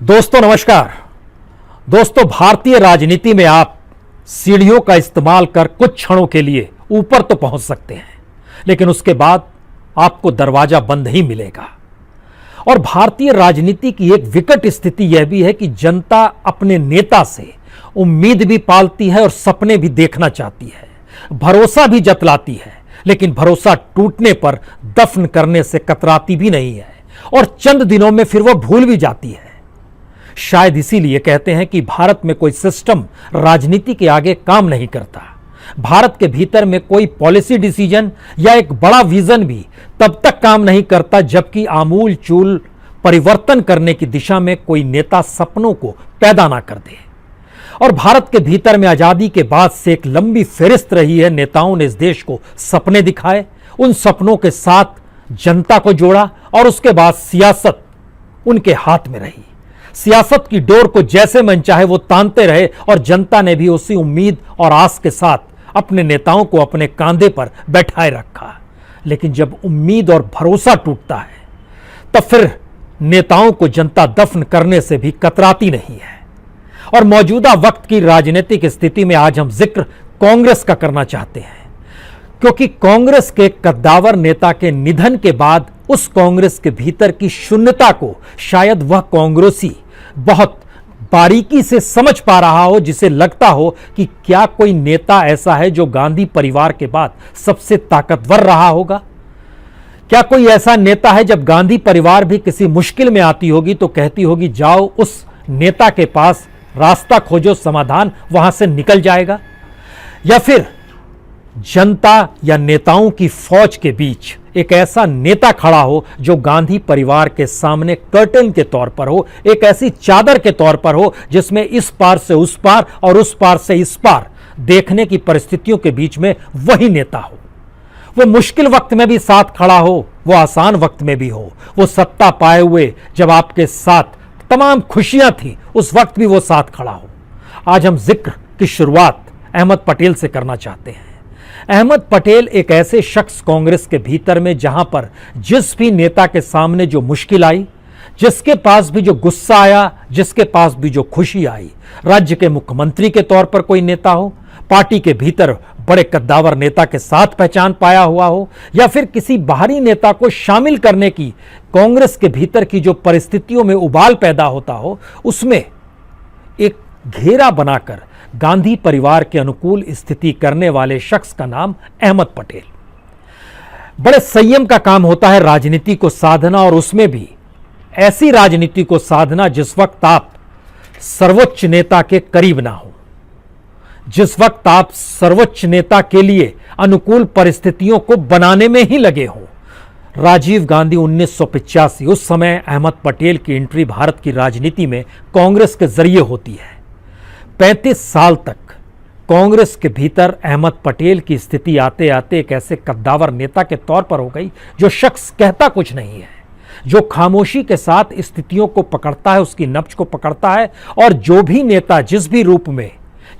दोस्तों नमस्कार। दोस्तों, भारतीय राजनीति में आप सीढ़ियों का इस्तेमाल कर कुछ क्षणों के लिए ऊपर तो पहुंच सकते हैं, लेकिन उसके बाद आपको दरवाजा बंद ही मिलेगा। और भारतीय राजनीति की एक विकट स्थिति यह भी है कि जनता अपने नेता से उम्मीद भी पालती है और सपने भी देखना चाहती है, भरोसा भी जतलाती है, लेकिन भरोसा टूटने पर दफन करने से कतराती भी नहीं है और चंद दिनों में फिर वह भूल भी जाती है। शायद इसीलिए कहते हैं कि भारत में कोई सिस्टम राजनीति के आगे काम नहीं करता। भारत के भीतर में कोई पॉलिसी डिसीजन या एक बड़ा विजन भी तब तक काम नहीं करता जबकि आमूल चूल परिवर्तन करने की दिशा में कोई नेता सपनों को पैदा ना कर दे। और भारत के भीतर में आजादी के बाद से एक लंबी फेरिस्त रही है। नेताओं ने इस देश को सपने दिखाए, उन सपनों के साथ जनता को जोड़ा और उसके बाद सियासत उनके हाथ में रही। सियासत की डोर को जैसे मन चाहे वो तानते रहे और जनता ने भी उसी उम्मीद और आस के साथ अपने नेताओं को अपने कांधे पर बैठाए रखा। लेकिन जब उम्मीद और भरोसा टूटता है तब फिर नेताओं को जनता दफन करने से भी कतराती नहीं है। और मौजूदा वक्त की राजनीतिक स्थिति में आज हम जिक्र कांग्रेस का करना चाहते हैं, क्योंकि कांग्रेस के कद्दावर नेता के निधन के बाद उस कांग्रेस के भीतर की शून्यता को शायद वह कांग्रेसी बहुत बारीकी से समझ पा रहा हो, जिसे लगता हो कि क्या कोई नेता ऐसा है जो गांधी परिवार के बाद सबसे ताकतवर रहा होगा। क्या कोई ऐसा नेता है जब गांधी परिवार भी किसी मुश्किल में आती होगी तो कहती होगी जाओ उस नेता के पास, रास्ता खोजो, समाधान वहां से निकल जाएगा। या फिर जनता या नेताओं की फौज के बीच एक ऐसा नेता खड़ा हो जो गांधी परिवार के सामने कर्टन के तौर पर हो, एक ऐसी चादर के तौर पर हो जिसमें इस पार से उस पार और उस पार से इस पार देखने की परिस्थितियों के बीच में वही नेता हो। वो मुश्किल वक्त में भी साथ खड़ा हो, वो आसान वक्त में भी हो, वो सत्ता पाए हुए जब आपके साथ तमाम खुशियां थी उस वक्त भी वो साथ खड़ा हो। आज हम जिक्र की शुरुआत अहमद पटेल से करना चाहते हैं। अहमद पटेल एक ऐसे शख्स कांग्रेस के भीतर में जहां पर जिस भी नेता के सामने जो मुश्किल आई, जिसके पास भी जो गुस्सा आया, जिसके पास भी जो खुशी आई, राज्य के मुख्यमंत्री के तौर पर कोई नेता हो, पार्टी के भीतर बड़े कद्दावर नेता के साथ पहचान पाया हुआ हो, या फिर किसी बाहरी नेता को शामिल करने की कांग्रेस के भीतर की जो परिस्थितियों में उबाल पैदा होता हो, उसमें एक घेरा बनाकर गांधी परिवार के अनुकूल स्थिति करने वाले शख्स का नाम अहमद पटेल। बड़े संयम का काम होता है राजनीति को साधना, और उसमें भी ऐसी राजनीति को साधना जिस वक्त आप सर्वोच्च नेता के करीब ना हो, जिस वक्त आप सर्वोच्च नेता के लिए अनुकूल परिस्थितियों को बनाने में ही लगे हो। राजीव गांधी 1985, उस समय अहमद पटेल की एंट्री भारत की राजनीति में कांग्रेस के जरिए होती है। 35 साल तक कांग्रेस के भीतर अहमद पटेल की स्थिति आते आते एक ऐसे कद्दावर नेता के तौर पर हो गई जो शख्स कहता कुछ नहीं है, जो खामोशी के साथ स्थितियों को पकड़ता है, उसकी नब्ज को पकड़ता है। और जो भी नेता जिस भी रूप में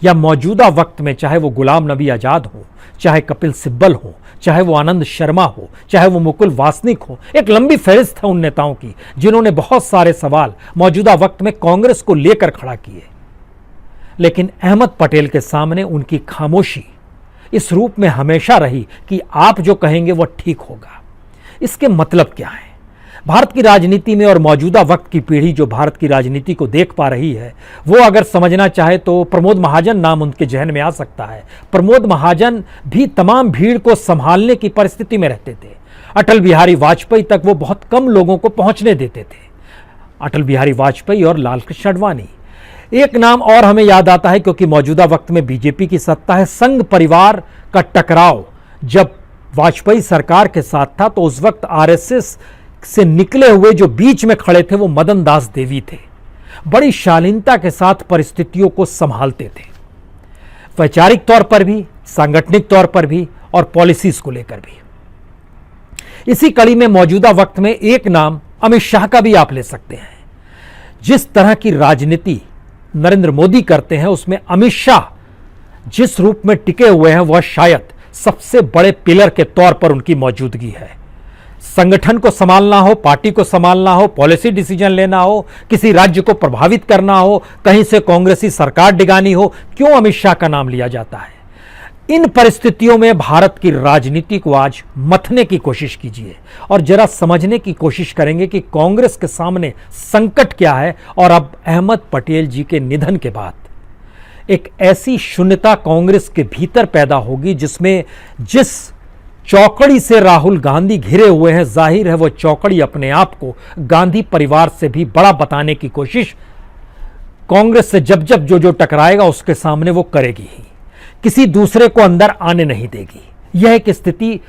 या मौजूदा वक्त में, चाहे वो गुलाम नबी आजाद हो, चाहे कपिल सिब्बल हो, चाहे वो आनंद शर्मा हो, चाहे वो मुकुल वासनिक हो, एक लंबी फहरिस्त है उन नेताओं की जिन्होंने बहुत सारे सवाल मौजूदा वक्त में कांग्रेस को लेकर खड़ा किए। लेकिन अहमद पटेल के सामने उनकी खामोशी इस रूप में हमेशा रही कि आप जो कहेंगे वह ठीक होगा। इसके मतलब क्या है? भारत की राजनीति में और मौजूदा वक्त की पीढ़ी जो भारत की राजनीति को देख पा रही है, वो अगर समझना चाहे तो प्रमोद महाजन नाम उनके जहन में आ सकता है। प्रमोद महाजन भी तमाम भीड़ को संभालने की परिस्थिति में रहते थे। अटल बिहारी वाजपेयी तक वो बहुत कम लोगों को पहुंचने देते थे। अटल बिहारी वाजपेयी और लालकृष्ण आडवाणी। एक नाम और हमें याद आता है क्योंकि मौजूदा वक्त में बीजेपी की सत्ता है। संघ परिवार का टकराव जब वाजपेयी सरकार के साथ था तो उस वक्त आरएसएस से निकले हुए जो बीच में खड़े थे वो मदन दास देवी थे। बड़ी शालीनता के साथ परिस्थितियों को संभालते थे, वैचारिक तौर पर भी, सांगठनिक तौर पर भी और पॉलिसीज को लेकर भी। इसी कड़ी में मौजूदा वक्त में एक नाम अमित शाह का भी आप ले सकते हैं। जिस तरह की राजनीति नरेंद्र मोदी करते हैं उसमें अमित शाह जिस रूप में टिके हुए हैं वह शायद सबसे बड़े पिलर के तौर पर उनकी मौजूदगी है। संगठन को संभालना हो, पार्टी को संभालना हो, पॉलिसी डिसीजन लेना हो, किसी राज्य को प्रभावित करना हो, कहीं से कांग्रेसी सरकार डिगानी हो, क्यों अमित शाह का नाम लिया जाता है? इन परिस्थितियों में भारत की राजनीति को आज मथने की कोशिश कीजिए और जरा समझने की कोशिश करेंगे कि कांग्रेस के सामने संकट क्या है। और अब अहमद पटेल जी के निधन के बाद एक ऐसी शून्यता कांग्रेस के भीतर पैदा होगी जिसमें जिस चौकड़ी से राहुल गांधी घिरे हुए हैं, जाहिर है वो चौकड़ी अपने आप को गांधी परिवार से भी बड़ा बताने की कोशिश कांग्रेस से जब जब जो टकराएगा उसके सामने वो करेगी ही, किसी दूसरे को अंदर आने नहीं देगी। यह एक स्थिति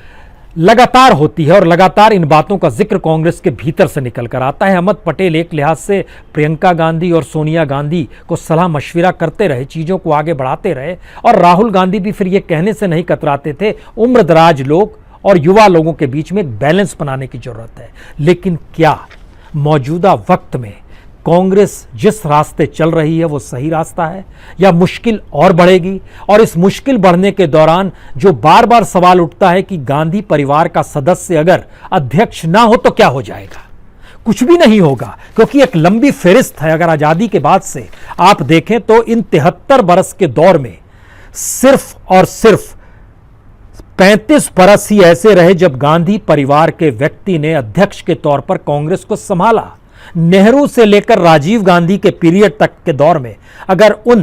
लगातार होती है और लगातार इन बातों का जिक्र कांग्रेस के भीतर से निकल कर आता है। अहमद पटेल एक लिहाज से प्रियंका गांधी और सोनिया गांधी को सलाह मशविरा करते रहे, चीज़ों को आगे बढ़ाते रहे, और राहुल गांधी भी फिर ये कहने से नहीं कतराते थे उम्रदराज लोग और युवा लोगों के बीच में एक बैलेंस बनाने की जरूरत है। लेकिन क्या मौजूदा वक्त में कांग्रेस जिस रास्ते चल रही है वो सही रास्ता है या मुश्किल और बढ़ेगी? और इस मुश्किल बढ़ने के दौरान जो बार बार सवाल उठता है कि गांधी परिवार का सदस्य अगर अध्यक्ष ना हो तो क्या हो जाएगा? कुछ भी नहीं होगा, क्योंकि एक लंबी फेरिस्त है। अगर आजादी के बाद से आप देखें तो इन 73 बरस के दौर में सिर्फ और सिर्फ 35 बरस ही ऐसे रहे जब गांधी परिवार के व्यक्ति ने अध्यक्ष के तौर पर कांग्रेस को संभाला। नेहरू से लेकर राजीव गांधी के पीरियड तक के दौर में, अगर उन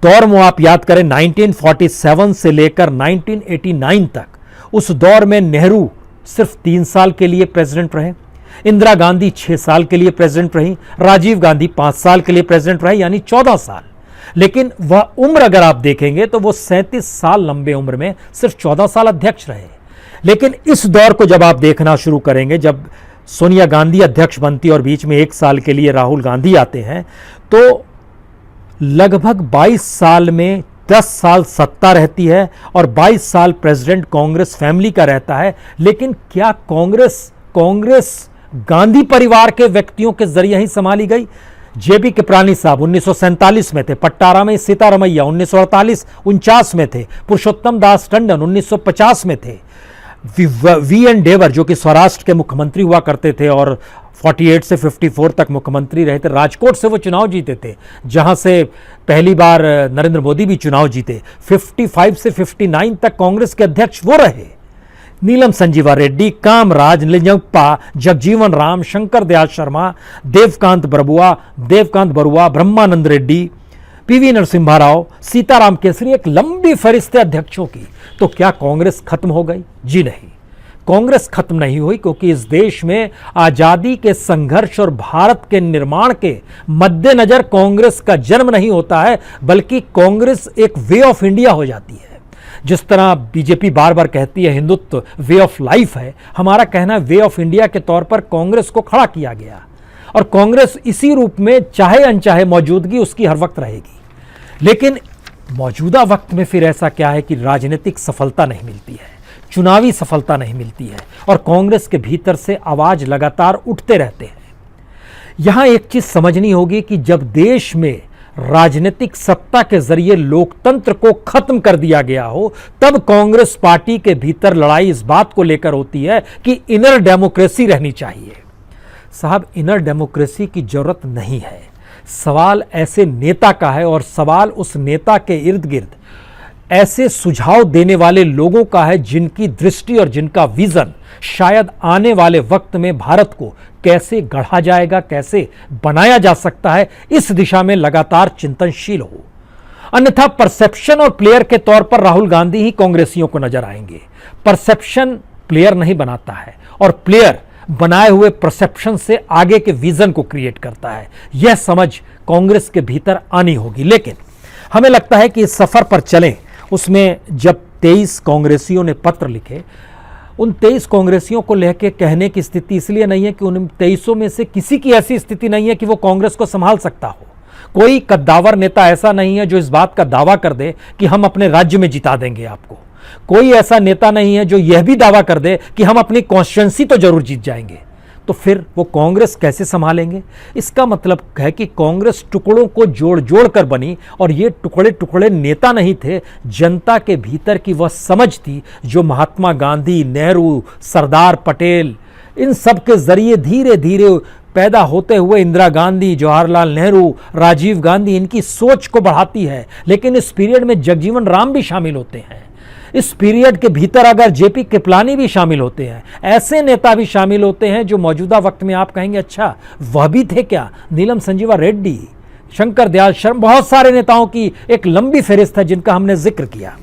दौर में आप याद करें 1947 से लेकर 1989 तक, उस दौर में नेहरू सिर्फ 3 साल के लिए प्रेसिडेंट रहे, इंदिरा गांधी 6 साल के लिए प्रेसिडेंट रही, राजीव गांधी 5 साल के लिए प्रेसिडेंट रहे, यानी 14 साल। लेकिन वह उम्र अगर आप देखेंगे तो वो 37 साल लंबे उम्र में सिर्फ 14 साल अध्यक्ष रहे। लेकिन इस दौर को जब आप देखना शुरू करेंगे, जब सोनिया गांधी अध्यक्ष बनती और बीच में 1 साल के लिए राहुल गांधी आते हैं, तो लगभग 22 साल में 10 साल सत्ता रहती है और 22 साल प्रेसिडेंट कांग्रेस फैमिली का रहता है। लेकिन क्या कांग्रेस गांधी परिवार के व्यक्तियों के जरिए ही संभाली गई? जेबी कृपलानी साहब 1947 में थे, पट्टारा में सीतारमैया 1948-49 में थे, पुरुषोत्तम दास टंडन 1950 में थे, वी एन डेवर जो कि स्वराष्ट्र के मुख्यमंत्री हुआ करते थे और 48 से 54 तक मुख्यमंत्री रहे थे, राजकोट से वो चुनाव जीते थे जहां से पहली बार नरेंद्र मोदी भी चुनाव जीते। 55 से 59 तक कांग्रेस के अध्यक्ष वो रहे। नीलम संजीवा रेड्डी, कामराज निजप्पा, जगजीवन राम, शंकर दयाल शर्मा, देवकांत बरुआ, ब्रह्मानंद रेड्डी, पीवी नरसिम्हा राव, सीताराम केसरी, एक लंबी फहरिस्त अध्यक्षों की। तो क्या कांग्रेस खत्म हो गई? जी नहीं, कांग्रेस खत्म नहीं हुई, क्योंकि इस देश में आजादी के संघर्ष और भारत के निर्माण के मद्देनजर कांग्रेस का जन्म नहीं होता है, बल्कि कांग्रेस एक वे ऑफ इंडिया हो जाती है। जिस तरह बीजेपी बार बार कहती है हिंदुत्व वे ऑफ लाइफ है, हमारा कहना वे ऑफ इंडिया के तौर पर कांग्रेस को खड़ा किया गया और कांग्रेस इसी रूप में चाहे अनचाहे मौजूदगी उसकी हर वक्त रहेगी। लेकिन मौजूदा वक्त में फिर ऐसा क्या है कि राजनीतिक सफलता नहीं मिलती है, चुनावी सफलता नहीं मिलती है और कांग्रेस के भीतर से आवाज लगातार उठते रहते हैं। यहां एक चीज समझनी होगी कि जब देश में राजनीतिक सत्ता के जरिए लोकतंत्र को खत्म कर दिया गया हो, तब कांग्रेस पार्टी के भीतर लड़ाई इस बात को लेकर होती है कि इनर डेमोक्रेसी रहनी चाहिए। साहब, इनर डेमोक्रेसी की जरूरत नहीं है। सवाल ऐसे नेता का है और सवाल उस नेता के इर्द गिर्द ऐसे सुझाव देने वाले लोगों का है जिनकी दृष्टि और जिनका विजन शायद आने वाले वक्त में भारत को कैसे गढ़ा जाएगा, कैसे बनाया जा सकता है, इस दिशा में लगातार चिंतनशील हो। अन्यथा परसेप्शन और प्लेयर के तौर पर राहुल गांधी ही कांग्रेसियों को नजर आएंगे। परसेप्शन प्लेयर नहीं बनाता है और प्लेयर बनाए हुए परसेप्शन से आगे के विजन को क्रिएट करता है। यह समझ कांग्रेस के भीतर आनी होगी। लेकिन हमें लगता है कि इस सफर पर चलें, उसमें जब 23 कांग्रेसियों ने पत्र लिखे, उन 23 कांग्रेसियों को लेकर कहने की स्थिति इसलिए नहीं है कि उन 23 में से किसी की ऐसी स्थिति नहीं है कि वो कांग्रेस को संभाल सकता हो। कोई कद्दावर नेता ऐसा नहीं है जो इस बात का दावा कर दे कि हम अपने राज्य में जिता देंगे आपको। कोई ऐसा नेता नहीं है जो यह भी दावा कर दे कि हम अपनी कॉन्स्टिट्यूएंसी तो जरूर जीत जाएंगे। तो फिर वो कांग्रेस कैसे संभालेंगे? इसका मतलब है कि कांग्रेस टुकड़ों को जोड़ जोड़ कर बनी और ये टुकड़े टुकड़े नेता नहीं थे, जनता के भीतर की वह समझ थी जो महात्मा गांधी, नेहरू, सरदार पटेल इन सब के जरिए धीरे धीरे पैदा होते हुए इंदिरा गांधी, जवाहरलाल नेहरू, राजीव गांधी इनकी सोच को बढ़ाती है। लेकिन इस पीरियड में जगजीवन राम भी शामिल होते हैं, इस पीरियड के भीतर अगर जेपी कृपलानी भी शामिल होते हैं, ऐसे नेता भी शामिल होते हैं जो मौजूदा वक्त में आप कहेंगे अच्छा वह भी थे क्या, नीलम संजीवा रेड्डी, शंकर दयाल शर्मा, बहुत सारे नेताओं की एक लंबी फहरिस्त है जिनका हमने जिक्र किया।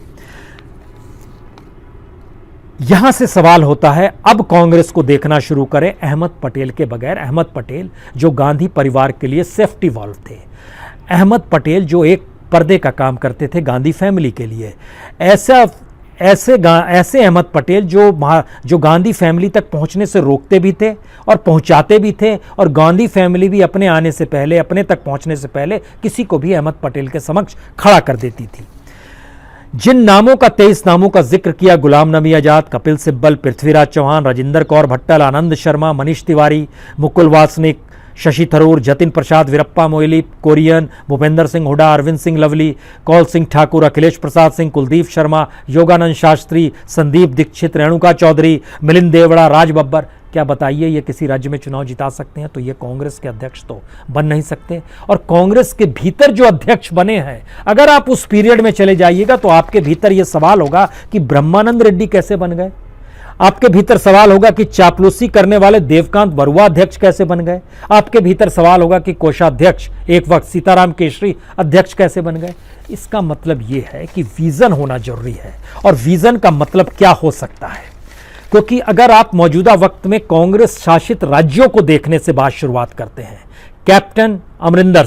यहां से सवाल होता है अब कांग्रेस को देखना शुरू करें अहमद पटेल के बगैर। अहमद पटेल जो गांधी परिवार के लिए सेफ्टी वॉल्व थे, अहमद पटेल जो एक पर्दे का काम करते थे गांधी फैमिली के लिए। ऐसे अहमद पटेल जो गांधी फैमिली तक पहुंचने से रोकते भी थे और पहुंचाते भी थे, और गांधी फैमिली भी अपने आने से पहले, अपने तक पहुंचने से पहले किसी को भी अहमद पटेल के समक्ष खड़ा कर देती थी। जिन नामों का 23 नामों का जिक्र किया, गुलाम नबी आजाद, कपिल सिब्बल, पृथ्वीराज चौहान, राजिंदर कौर भट्टल, आनंद शर्मा, मनीष तिवारी, मुकुल वासनिक, शशि थरूर, जतिन प्रसाद, वीरप्पा मोइली, कोरियन, भूपेंद्र सिंह हुड्डा, अरविंद सिंह लवली, कौल सिंह ठाकुर, अखिलेश प्रसाद सिंह, कुलदीप शर्मा, योगानंद शास्त्री, संदीप दीक्षित, रेणुका चौधरी, मिलिंद देवड़ा, राज बब्बर, क्या बताइए ये किसी राज्य में चुनाव जिता सकते हैं? तो ये कांग्रेस के अध्यक्ष तो बन नहीं सकते। और कांग्रेस के भीतर जो अध्यक्ष बने हैं, अगर आप उस पीरियड में चले जाइएगा तो आपके भीतर ये सवाल होगा कि ब्रह्मानंद रेड्डी कैसे बन गए, आपके भीतर सवाल होगा कि चापलूसी करने वाले देवकांत बरुआ अध्यक्ष कैसे बन गए, आपके भीतर सवाल होगा कि कोषाध्यक्ष एक वक्त सीताराम केशरी अध्यक्ष कैसे बन गए। इसका मतलब यह है कि विजन होना जरूरी है। और विजन का मतलब क्या हो सकता है? क्योंकि अगर आप मौजूदा वक्त में कांग्रेस शासित राज्यों को देखने से बात शुरुआत करते हैं, कैप्टन अमरिंदर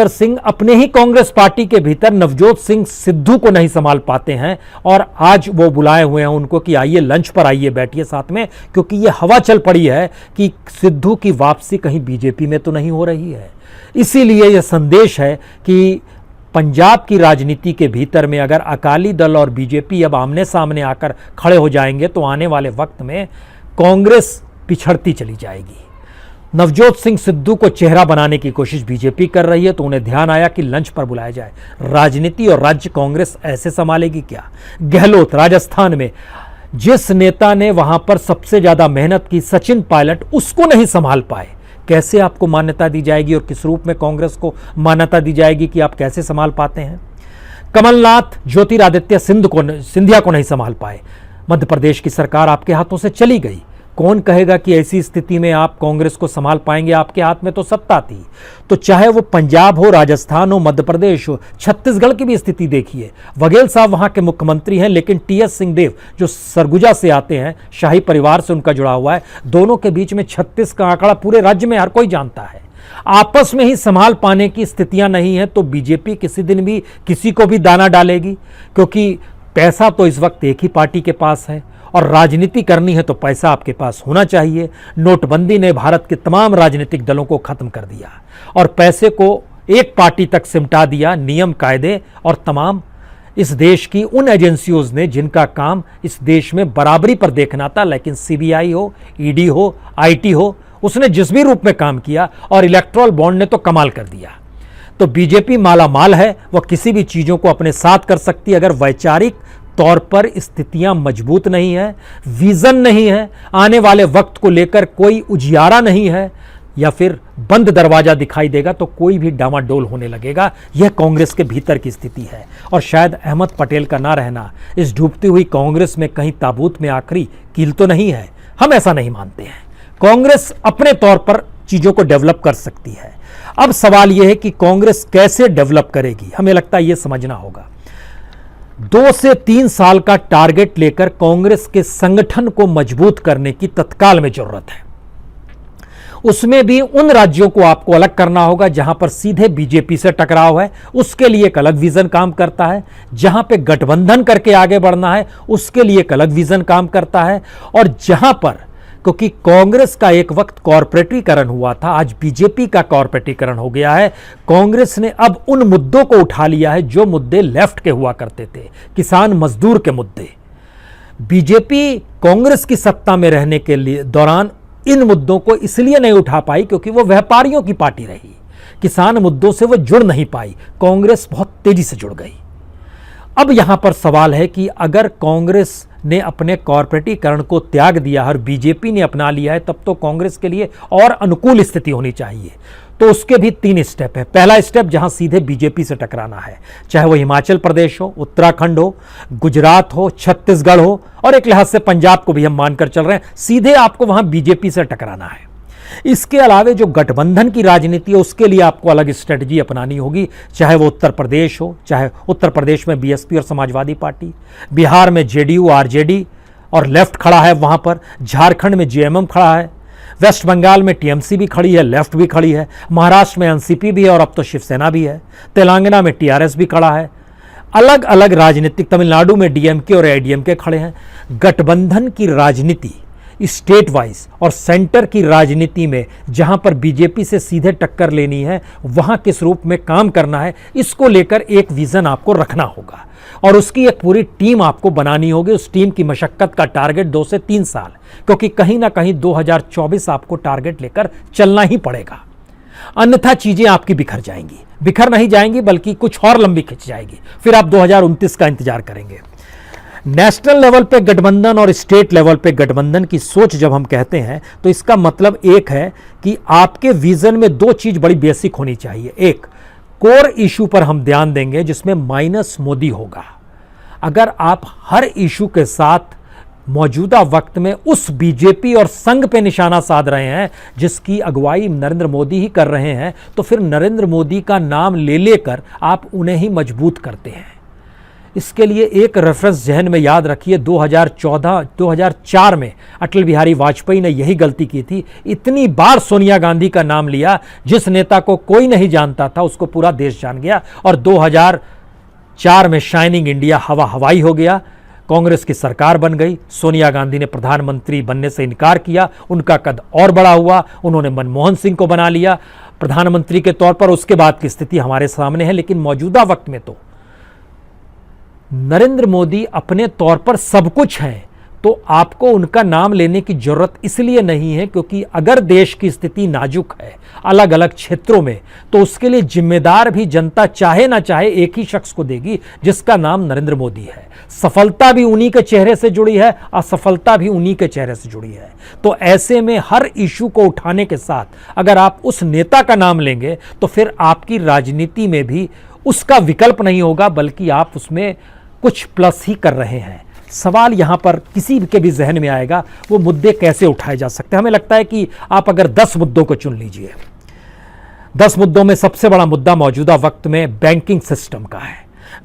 सिंह अपने ही कांग्रेस पार्टी के भीतर नवजोत सिंह सिद्धू को नहीं संभाल पाते हैं, और आज वो बुलाए हुए हैं उनको कि आइए लंच पर आइए, बैठिए साथ में, क्योंकि ये हवा चल पड़ी है कि सिद्धू की वापसी कहीं बीजेपी में तो नहीं हो रही है। इसीलिए यह संदेश है कि पंजाब की राजनीति के भीतर में अगर अकाली दल और बीजेपी अब आमने सामने आकर खड़े हो जाएंगे तो आने वाले वक्त में कांग्रेस पिछड़ती चली जाएगी। नवजोत सिंह सिद्धू को चेहरा बनाने की कोशिश बीजेपी कर रही है, तो उन्हें ध्यान आया कि लंच पर बुलाया जाए। राजनीति और राज्य कांग्रेस ऐसे संभालेगी क्या? गहलोत राजस्थान में, जिस नेता ने वहां पर सबसे ज्यादा मेहनत की, सचिन पायलट, उसको नहीं संभाल पाए। कैसे आपको मान्यता दी जाएगी और किस रूप में कांग्रेस को मान्यता दी जाएगी कि आप कैसे संभाल पाते हैं? कमलनाथ ज्योतिरादित्य सिंधिया को नहीं संभाल पाए। मध्य प्रदेश की सरकार आपके हाथों से चली गई। कौन कहेगा कि ऐसी स्थिति में आप कांग्रेस को संभाल पाएंगे? आपके हाथ में तो सत्ता थी। तो चाहे वो पंजाब हो, राजस्थान हो, मध्य प्रदेश हो, छत्तीसगढ़ की भी स्थिति देखिए। बघेल साहब वहां के मुख्यमंत्री हैं, लेकिन टीएस सिंहदेव जो सरगुजा से आते हैं, शाही परिवार से उनका जुड़ा हुआ है, दोनों के बीच में 36 का आंकड़ा पूरे राज्य में हर कोई जानता है। आपस में ही संभाल पाने की स्थितियां नहीं है तो बीजेपी किसी दिन भी किसी को भी दाना डालेगी, क्योंकि पैसा तो इस वक्त एक ही पार्टी के पास है, और राजनीति करनी है तो पैसा आपके पास होना चाहिए। नोटबंदी ने भारत के तमाम राजनीतिक दलों को खत्म कर दिया और पैसे को एक पार्टी तक सिमटा दिया। नियम कायदे और तमाम इस देश की उन एजेंसियों ने जिनका काम इस देश में बराबरी पर देखना था, लेकिन सीबीआई हो, ईडी हो, आईटी हो, उसने जिस भी रूप में काम किया, और इलेक्ट्रल बॉन्ड ने तो कमाल कर दिया। तो बीजेपी माला माल है, वह किसी भी चीजों को अपने साथ कर सकती है। अगर वैचारिक तौर पर स्थितियां मजबूत नहीं है, विजन नहीं है, आने वाले वक्त को लेकर कोई उजियारा नहीं है, या फिर बंद दरवाजा दिखाई देगा तो कोई भी डामाडोल होने लगेगा। यह कांग्रेस के भीतर की स्थिति है। और शायद अहमद पटेल का ना रहना इस डूबती हुई कांग्रेस में कहीं ताबूत में आखिरी कील तो नहीं है। हम ऐसा नहीं मानते हैं। कांग्रेस अपने तौर पर चीजों को डेवलप कर सकती है। अब सवाल यह है कि कांग्रेस कैसे डेवलप करेगी, हमें लगता है यह समझना होगा। 2 से 3 साल का टारगेट लेकर कांग्रेस के संगठन को मजबूत करने की तत्काल में जरूरत है। उसमें भी उन राज्यों को आपको अलग करना होगा जहां पर सीधे बीजेपी से टकराव है, उसके लिए एक अलग विजन काम करता है। जहां पे गठबंधन करके आगे बढ़ना है, उसके लिए एक अलग विजन काम करता है। और जहां पर, क्योंकि कांग्रेस का एक वक्त कॉर्पोरेटीकरण हुआ था, आज बीजेपी का कॉर्पोरेटीकरण हो गया है। कांग्रेस ने अब उन मुद्दों को उठा लिया है जो मुद्दे लेफ्ट के हुआ करते थे, किसान मजदूर के मुद्दे। बीजेपी कांग्रेस की सत्ता में रहने के लिए दौरान इन मुद्दों को इसलिए नहीं उठा पाई क्योंकि वो व्यापारियों की पार्टी रही। किसान मुद्दों से वो जुड़ नहीं पाई। कांग्रेस बहुत तेजी से जुड़ गई। अब यहां पर सवाल है कि अगर कांग्रेस ने अपने कॉर्पोरेटीकरण को त्याग दिया और बीजेपी ने अपना लिया है, तब तो कांग्रेस के लिए और अनुकूल स्थिति होनी चाहिए। तो उसके भी 3 स्टेप है। पहला स्टेप जहां सीधे बीजेपी से टकराना है, चाहे वो हिमाचल प्रदेश हो, उत्तराखंड हो, गुजरात हो, छत्तीसगढ़ हो, और एक लिहाज से पंजाब को भी हम मानकर चल रहे हैं, सीधे आपको वहां बीजेपी से टकराना है। इसके अलावे जो गठबंधन की राजनीति है उसके लिए आपको अलग स्ट्रेटजी अपनानी होगी, चाहे वो उत्तर प्रदेश हो, चाहे उत्तर प्रदेश में बीएसपी और समाजवादी पार्टी, बिहार में जेडीयू आरजेडी और लेफ्ट खड़ा है वहां पर, झारखंड में जेएमएम खड़ा है, वेस्ट बंगाल में टीएमसी भी खड़ी है, लेफ्ट भी खड़ी है, महाराष्ट्र में एनसीपी भी है और अब तो शिवसेना भी है, तेलंगाना में टीआरएस भी खड़ा है, अलग अलग राजनीतिक, तमिलनाडु में डीएमके और एडीएमके खड़े हैं। गठबंधन की राजनीति स्टेट वाइज और सेंटर की राजनीति में जहां पर बीजेपी से सीधे टक्कर लेनी है वहां किस रूप में काम करना है, इसको लेकर एक विजन आपको रखना होगा और उसकी एक पूरी टीम आपको बनानी होगी। उस टीम की मशक्कत का टारगेट 2 से 3 साल, क्योंकि कहीं ना कहीं 2024 आपको टारगेट लेकर चलना ही पड़ेगा, अन्यथा चीजें आपकी बिखर जाएंगी। बिखर नहीं जाएंगी बल्कि कुछ और लंबी खिंच जाएगी, फिर आप 2029 का इंतजार करेंगे। नेशनल लेवल पे गठबंधन और स्टेट लेवल पे गठबंधन की सोच जब हम कहते हैं तो इसका मतलब एक है कि आपके विजन में 2 चीज बड़ी बेसिक होनी चाहिए। एक, कोर इशू पर हम ध्यान देंगे जिसमें माइनस मोदी होगा। अगर आप हर इशू के साथ मौजूदा वक्त में उस बीजेपी और संघ पे निशाना साध रहे हैं जिसकी अगुवाई नरेंद्र मोदी ही कर रहे हैं, तो फिर नरेंद्र मोदी का नाम ले लेकर आप उन्हें ही मजबूत करते हैं। इसके लिए एक रेफरेंस जहन में याद रखिए, 2004 में अटल बिहारी वाजपेयी ने यही गलती की थी। इतनी बार सोनिया गांधी का नाम लिया, जिस नेता को कोई नहीं जानता था उसको पूरा देश जान गया, और 2004 में शाइनिंग इंडिया हवा हवाई हो गया, कांग्रेस की सरकार बन गई। सोनिया गांधी ने प्रधानमंत्री बनने से इनकार किया, उनका कद और बड़ा हुआ, उन्होंने मनमोहन सिंह को बना लिया प्रधानमंत्री के तौर पर। उसके बाद की स्थिति हमारे सामने है, लेकिन मौजूदा वक्त में तो नरेंद्र मोदी अपने तौर पर सब कुछ हैं, तो आपको उनका नाम लेने की जरूरत इसलिए नहीं है क्योंकि अगर देश की स्थिति नाजुक है अलग अलग क्षेत्रों में, तो उसके लिए जिम्मेदार भी जनता चाहे ना चाहे एक ही शख्स को देगी जिसका नाम नरेंद्र मोदी है। सफलता भी उन्हीं के चेहरे से जुड़ी है, असफलता भी उन्हीं के चेहरे से जुड़ी है। तो ऐसे में हर इशू को उठाने के साथ अगर आप उस नेता का नाम लेंगे तो फिर आपकी राजनीति में भी उसका विकल्प नहीं होगा, बल्कि आप उसमें कुछ प्लस ही कर रहे हैं। सवाल यहां पर किसी के भी जहन में आएगा, वो मुद्दे कैसे उठाए जा सकते हैं। हमें लगता है कि आप अगर 10 मुद्दों को चुन लीजिए, 10 मुद्दों में सबसे बड़ा मुद्दा मौजूदा वक्त में बैंकिंग सिस्टम का है।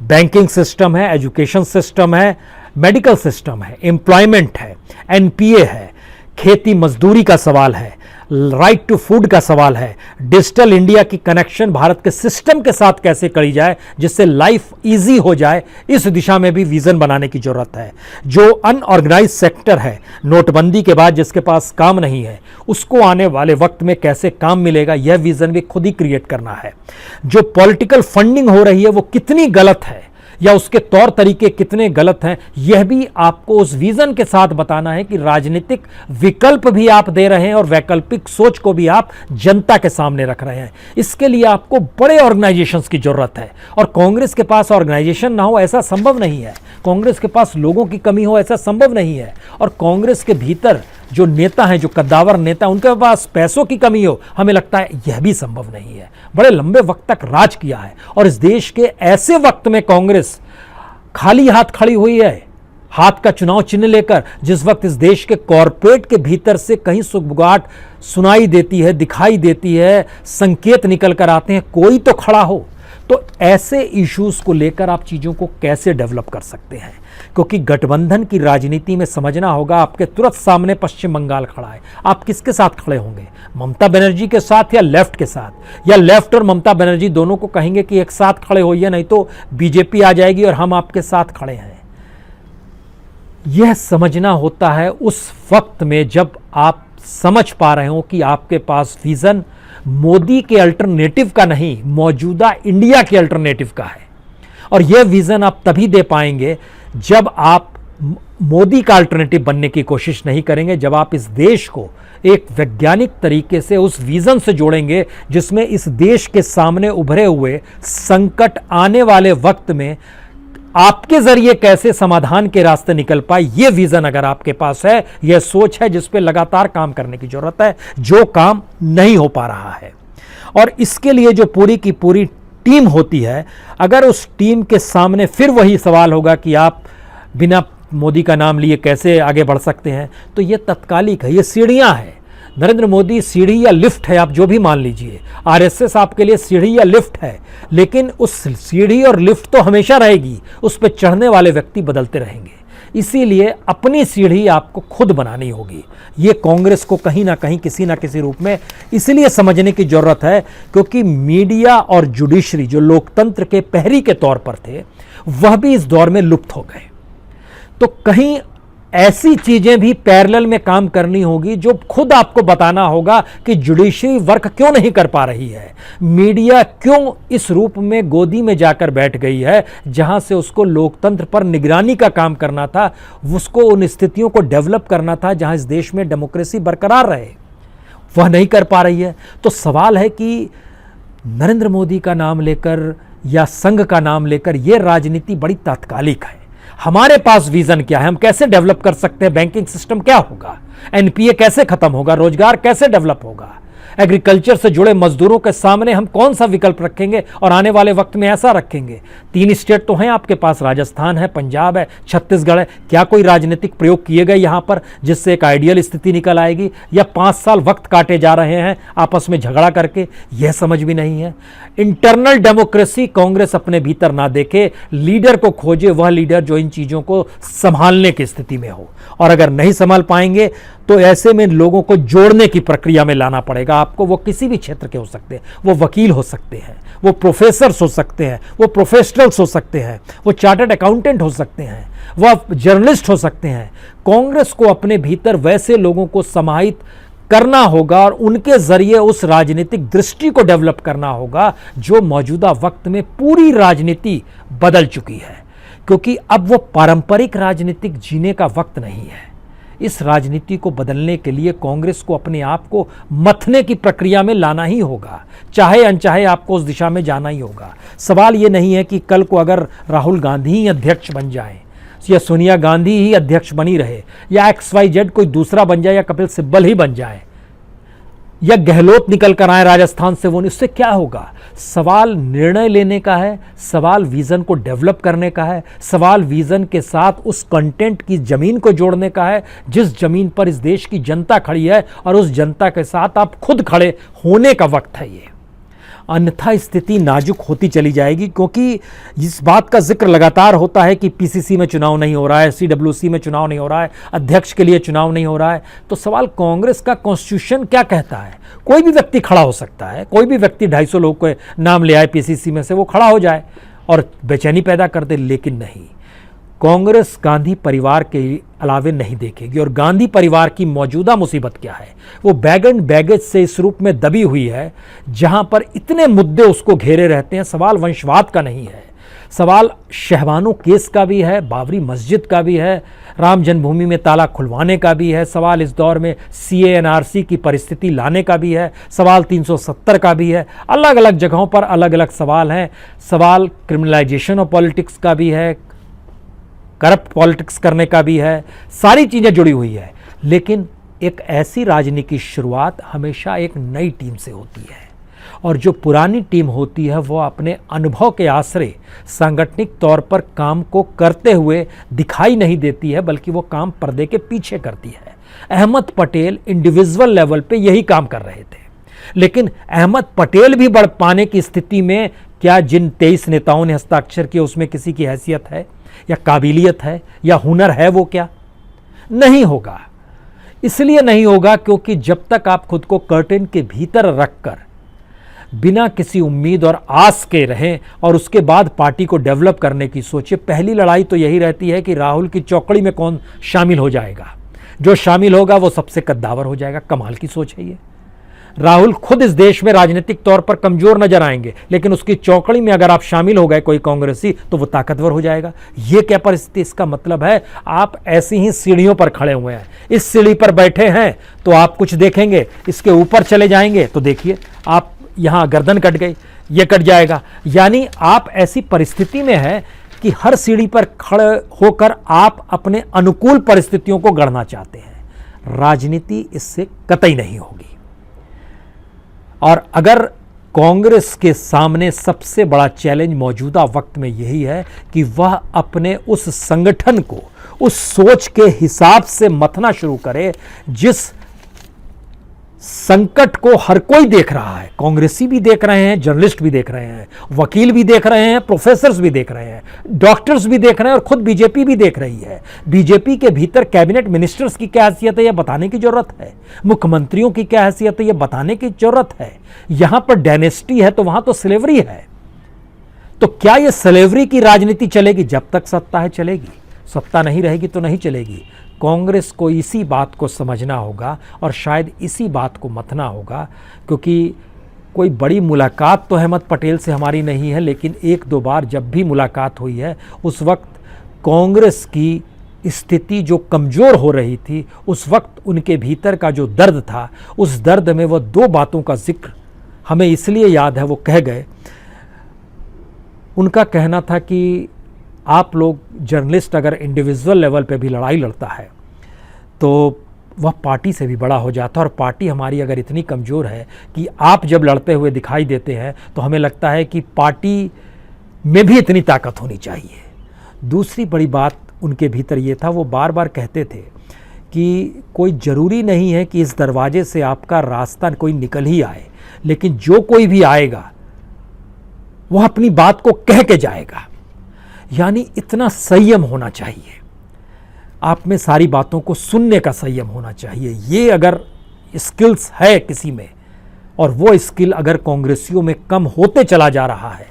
बैंकिंग सिस्टम है, एजुकेशन सिस्टम है, मेडिकल सिस्टम है, एम्प्लॉयमेंट है, एनपीए है, खेती मजदूरी का सवाल है, राइट टू फूड का सवाल है, डिजिटल इंडिया की कनेक्शन भारत के सिस्टम के साथ कैसे करी जाए जिससे लाइफ इजी हो जाए, इस दिशा में भी विजन बनाने की जरूरत है। जो अनऑर्गेनाइज सेक्टर है, नोटबंदी के बाद जिसके पास काम नहीं है, उसको आने वाले वक्त में कैसे काम मिलेगा, यह विजन भी खुद ही क्रिएट करना है। जो पॉलिटिकल फंडिंग हो रही है वो कितनी गलत है या उसके तौर तरीके कितने गलत हैं, यह भी आपको उस विजन के साथ बताना है कि राजनीतिक विकल्प भी आप दे रहे हैं और वैकल्पिक सोच को भी आप जनता के सामने रख रहे हैं। इसके लिए आपको बड़े ऑर्गेनाइजेशंस की जरूरत है, और कांग्रेस के पास ऑर्गेनाइजेशन ना हो ऐसा संभव नहीं है, कांग्रेस के पास लोगों की कमी हो ऐसा संभव नहीं है, और कांग्रेस के भीतर जो नेता हैं, जो कद्दावर नेता, उनके पास पैसों की कमी हो, हमें लगता है यह भी संभव नहीं है। बड़े लंबे वक्त तक राज किया है, और इस देश के ऐसे वक्त में कांग्रेस खाली हाथ खड़ी हुई है, हाथ का चुनाव चिन्ह लेकर, जिस वक्त इस देश के कॉरपोरेट के भीतर से कहीं सुगबुगाहट सुनाई देती है, दिखाई देती है, संकेत निकल कर आते हैं, कोई तो खड़ा हो। तो ऐसे इश्यूज को लेकर आप चीजों को कैसे डेवलप कर सकते हैं, क्योंकि गठबंधन की राजनीति में समझना होगा, आपके तुरंत सामने पश्चिम बंगाल खड़ा है, आप किसके साथ खड़े होंगे, ममता बनर्जी के साथ या लेफ्ट के साथ, या लेफ्ट और ममता बनर्जी दोनों को कहेंगे कि एक साथ खड़े होइए, नहीं तो बीजेपी आ जाएगी और हम आपके साथ खड़े हैं। यह समझना होता है उस वक्त में जब आप समझ पा रहे हो कि आपके पास विजन मोदी के अल्टरनेटिव का नहीं, मौजूदा इंडिया के अल्टरनेटिव का है। और यह विजन आप तभी दे पाएंगे जब आप मोदी का अल्टरनेटिव बनने की कोशिश नहीं करेंगे, जब आप इस देश को एक वैज्ञानिक तरीके से उस विजन से जोड़ेंगे जिसमें इस देश के सामने उभरे हुए संकट आने वाले वक्त में आपके जरिए कैसे समाधान के रास्ते निकल पाए, यह विजन अगर आपके पास है, यह सोच है जिस पे लगातार काम करने की जरूरत है, जो काम नहीं हो पा रहा है। और इसके लिए जो पूरी की पूरी टीम होती है, अगर उस टीम के सामने फिर वही सवाल होगा कि आप बिना मोदी का नाम लिए कैसे आगे बढ़ सकते हैं, तो यह तत्कालिक है, यह सीढ़ियां हैं। नरेंद्र मोदी सीढ़ी या लिफ्ट है, आप जो भी मान लीजिए। आरएसएस आपके लिए सीढ़ी या लिफ्ट है, लेकिन उस सीढ़ी और लिफ्ट तो हमेशा रहेगी, उस पर चढ़ने वाले व्यक्ति बदलते रहेंगे। इसीलिए अपनी सीढ़ी आपको खुद बनानी होगी। ये कांग्रेस को कहीं ना कहीं किसी ना किसी रूप में इसलिए समझने की जरूरत है क्योंकि मीडिया और जुडिशरी जो लोकतंत्र के पहरी के तौर पर थे, वह भी इस दौर में लुप्त हो गए। तो कहीं ऐसी चीजें भी पैरेलल में काम करनी होगी जो खुद आपको बताना होगा कि जुडिशरी वर्क क्यों नहीं कर पा रही है, मीडिया क्यों इस रूप में गोदी में जाकर बैठ गई है, जहां से उसको लोकतंत्र पर निगरानी का काम करना था, उसको उन स्थितियों को डेवलप करना था जहां इस देश में डेमोक्रेसी बरकरार रहे, वह नहीं कर पा रही है। तो सवाल है कि नरेंद्र मोदी का नाम लेकर या संघ का नाम लेकर यह राजनीति बड़ी तात्कालिक है। हमारे पास विजन क्या है, हम कैसे डेवलप कर सकते हैं, बैंकिंग सिस्टम क्या होगा, एनपीए कैसे खत्म होगा, रोजगार कैसे डेवलप होगा, एग्रीकल्चर से जुड़े मजदूरों के सामने हम कौन सा विकल्प रखेंगे और आने वाले वक्त में ऐसा रखेंगे। 3 स्टेट तो हैं आपके पास, राजस्थान है, पंजाब है, छत्तीसगढ़ है। क्या कोई राजनीतिक प्रयोग किए गए यहां पर जिससे एक आइडियल स्थिति निकल आएगी, या 5 साल वक्त काटे जा रहे हैं आपस में झगड़ा करके, यह समझ भी नहीं है। इंटरनल डेमोक्रेसी कांग्रेस अपने भीतर ना देखे, लीडर को खोजे, वह लीडर जो इन चीजों को संभालने की स्थिति में हो। और अगर नहीं संभाल पाएंगे तो ऐसे में लोगों को जोड़ने की प्रक्रिया में लाना पड़ेगा आपको। वो किसी भी क्षेत्र के हो सकते हैं, वो वकील हो सकते हैं, वो प्रोफेसर्स हो सकते हैं, वो प्रोफेशनल्स हो सकते हैं, वो चार्टर्ड अकाउंटेंट हो सकते हैं, वह जर्नलिस्ट हो सकते हैं। कांग्रेस को अपने भीतर वैसे लोगों को समाहित करना होगा और उनके जरिए उस राजनीतिक दृष्टि को डेवलप करना होगा जो मौजूदा वक्त में पूरी राजनीति बदल चुकी है, क्योंकि अब वो पारंपरिक राजनीतिक जीने का वक्त नहीं है। इस राजनीति को बदलने के लिए कांग्रेस को अपने आप को मथने की प्रक्रिया में लाना ही होगा, चाहे अनचाहे आपको उस दिशा में जाना ही होगा। सवाल ये नहीं है कि कल को अगर राहुल गांधी ही अध्यक्ष बन जाए या सोनिया गांधी ही अध्यक्ष बनी रहे या XYZ कोई दूसरा बन जाए या कपिल सिब्बल ही बन जाए या गहलोत निकल कर आए राजस्थान से, वो इससे क्या होगा। सवाल निर्णय लेने का है, सवाल विजन को डेवलप करने का है, सवाल विजन के साथ उस कंटेंट की जमीन को जोड़ने का है जिस जमीन पर इस देश की जनता खड़ी है, और उस जनता के साथ आप खुद खड़े होने का वक्त है ये। अन्यथा स्थिति नाजुक होती चली जाएगी, क्योंकि इस बात का जिक्र लगातार होता है कि पीसीसी में चुनाव नहीं हो रहा है, CWC में चुनाव नहीं हो रहा है, अध्यक्ष के लिए चुनाव नहीं हो रहा है। तो सवाल कांग्रेस का कॉन्स्टिट्यूशन क्या कहता है। कोई भी व्यक्ति खड़ा हो सकता है, कोई भी व्यक्ति 250 लोग को नाम ले आए पीसीसी में से, वो खड़ा हो जाए और बेचैनी पैदा कर दे। लेकिन नहीं, कांग्रेस गांधी परिवार के अलावे नहीं देखेगी। और गांधी परिवार की मौजूदा मुसीबत क्या है, वो बैग एंड बैगेज से इस रूप में दबी हुई है जहां पर इतने मुद्दे उसको घेरे रहते हैं। सवाल वंशवाद का नहीं है, सवाल शहवानों केस का भी है, बाबरी मस्जिद का भी है, राम जन्मभूमि में ताला खुलवाने का भी है, सवाल इस दौर में CA/NRC की परिस्थिति लाने का भी है, सवाल 370 का भी है। अलग अलग जगहों पर अलग अलग सवाल हैं। सवाल क्रिमिनलाइजेशन ऑफ पॉलिटिक्स का भी है, करप्ट पॉलिटिक्स करने का भी है, सारी चीज़ें जुड़ी हुई है। लेकिन एक ऐसी राजनीति की शुरुआत हमेशा एक नई टीम से होती है, और जो पुरानी टीम होती है वो अपने अनुभव के आश्रय सांगठनिक तौर पर काम को करते हुए दिखाई नहीं देती है, बल्कि वो काम पर्दे के पीछे करती है। अहमद पटेल इंडिविजुअल लेवल पे यही काम कर रहे थे, लेकिन अहमद पटेल भी बढ़ पाने की स्थिति में क्या जिन 23 नेताओं ने हस्ताक्षर किए उसमें किसी की हैसियत है या काबिलियत है या हुनर है, वो क्या नहीं होगा। इसलिए नहीं होगा क्योंकि जब तक आप खुद को कर्टेन के भीतर रखकर बिना किसी उम्मीद और आस के रहें और उसके बाद पार्टी को डेवलप करने की सोचे। पहली लड़ाई तो यही रहती है कि राहुल की चौकड़ी में कौन शामिल हो जाएगा। जो शामिल होगा वो सबसे कद्दावर हो जाएगा। कमाल की सोच है ये। राहुल खुद इस देश में राजनीतिक तौर पर कमजोर नजर आएंगे, लेकिन उसकी चौकड़ी में अगर आप शामिल हो गए कोई कांग्रेसी तो वो ताकतवर हो जाएगा। ये क्या परिस्थिति। इसका मतलब है आप ऐसी ही सीढ़ियों पर खड़े हुए हैं। इस सीढ़ी पर बैठे हैं तो आप कुछ देखेंगे, इसके ऊपर चले जाएंगे तो देखिए आप यहां गर्दन कट गई, ये कट जाएगा। यानी आप ऐसी परिस्थिति में हैं कि हर सीढ़ी पर खड़े होकर आप अपने अनुकूल परिस्थितियों को गढ़ना चाहते हैं। राजनीति इससे कतई नहीं होगी। और अगर कांग्रेस के सामने सबसे बड़ा चैलेंज मौजूदा वक्त में यही है कि वह अपने उस संगठन को उस सोच के हिसाब से मथना शुरू करे जिस संकट को हर कोई देख रहा है। कांग्रेसी भी देख रहे हैं, जर्नलिस्ट भी देख रहे हैं, वकील भी देख रहे हैं, प्रोफेसर्स भी देख रहे हैं, डॉक्टर्स भी देख रहे हैं और खुद बीजेपी भी देख रही है। बीजेपी के भीतर कैबिनेट मिनिस्टर्स की क्या हैसियत है यह बताने की जरूरत है, मुख्यमंत्रियों की क्या हैसियत है यह बताने की जरूरत है। यहां पर डायनेस्टी है तो वहां तो स्लेवरी है। तो क्या यह स्लेवरी की राजनीति चलेगी? जब तक सत्ता है चलेगी, सत्ता नहीं रहेगी तो नहीं चलेगी। कांग्रेस को इसी बात को समझना होगा और शायद इसी बात को मथना होगा, क्योंकि कोई बड़ी मुलाकात तो अहमद पटेल से हमारी नहीं है, लेकिन एक दो बार जब भी मुलाकात हुई है उस वक्त कांग्रेस की स्थिति जो कमज़ोर हो रही थी, उस वक्त उनके भीतर का जो दर्द था, उस दर्द में वह दो बातों का जिक्र हमें इसलिए याद है। वो कह गए, उनका कहना था कि आप लोग जर्नलिस्ट अगर इंडिविजुअल लेवल पे भी लड़ाई लड़ता है तो वह पार्टी से भी बड़ा हो जाता है, और पार्टी हमारी अगर इतनी कमज़ोर है कि आप जब लड़ते हुए दिखाई देते हैं तो हमें लगता है कि पार्टी में भी इतनी ताकत होनी चाहिए। दूसरी बड़ी बात उनके भीतर ये था, वो बार बार कहते थे कि कोई ज़रूरी नहीं है कि इस दरवाजे से आपका रास्ता कोई निकल ही आए, लेकिन जो कोई भी आएगा वह अपनी बात को कह के जाएगा। यानी इतना संयम होना चाहिए, आप में सारी बातों को सुनने का संयम होना चाहिए। ये अगर स्किल्स है किसी में, और वो स्किल अगर कांग्रेसियों में कम होते चला जा रहा है,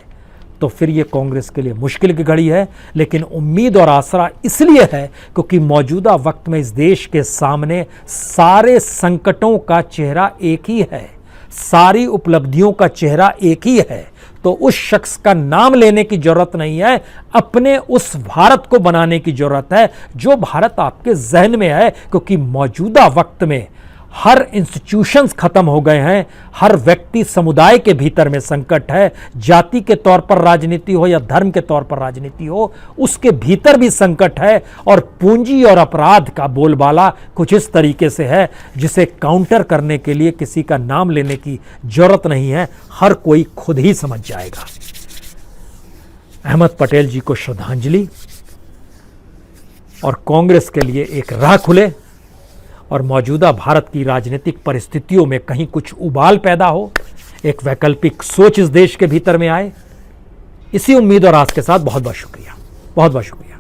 तो फिर ये कांग्रेस के लिए मुश्किल की घड़ी है। लेकिन उम्मीद और आसरा इसलिए है क्योंकि मौजूदा वक्त में इस देश के सामने सारे संकटों का चेहरा एक ही है, सारी उपलब्धियों का चेहरा एक ही है। तो उस शख्स का नाम लेने की जरूरत नहीं है, अपने उस भारत को बनाने की जरूरत है जो भारत आपके जहन में है। क्योंकि मौजूदा वक्त में हर इंस्टीट्यूशंस खत्म हो गए हैं, हर व्यक्ति समुदाय के भीतर में संकट है। जाति के तौर पर राजनीति हो या धर्म के तौर पर राजनीति हो, उसके भीतर भी संकट है। और पूंजी और अपराध का बोलबाला कुछ इस तरीके से है जिसे काउंटर करने के लिए किसी का नाम लेने की जरूरत नहीं है, हर कोई खुद ही समझ जाएगा। अहमद पटेल जी को श्रद्धांजलि, और कांग्रेस के लिए एक राह खुले और मौजूदा भारत की राजनीतिक परिस्थितियों में कहीं कुछ उबाल पैदा हो, एक वैकल्पिक सोच इस देश के भीतर में आए। इसी उम्मीद और आस के साथ बहुत बहुत शुक्रिया, बहुत बहुत शुक्रिया।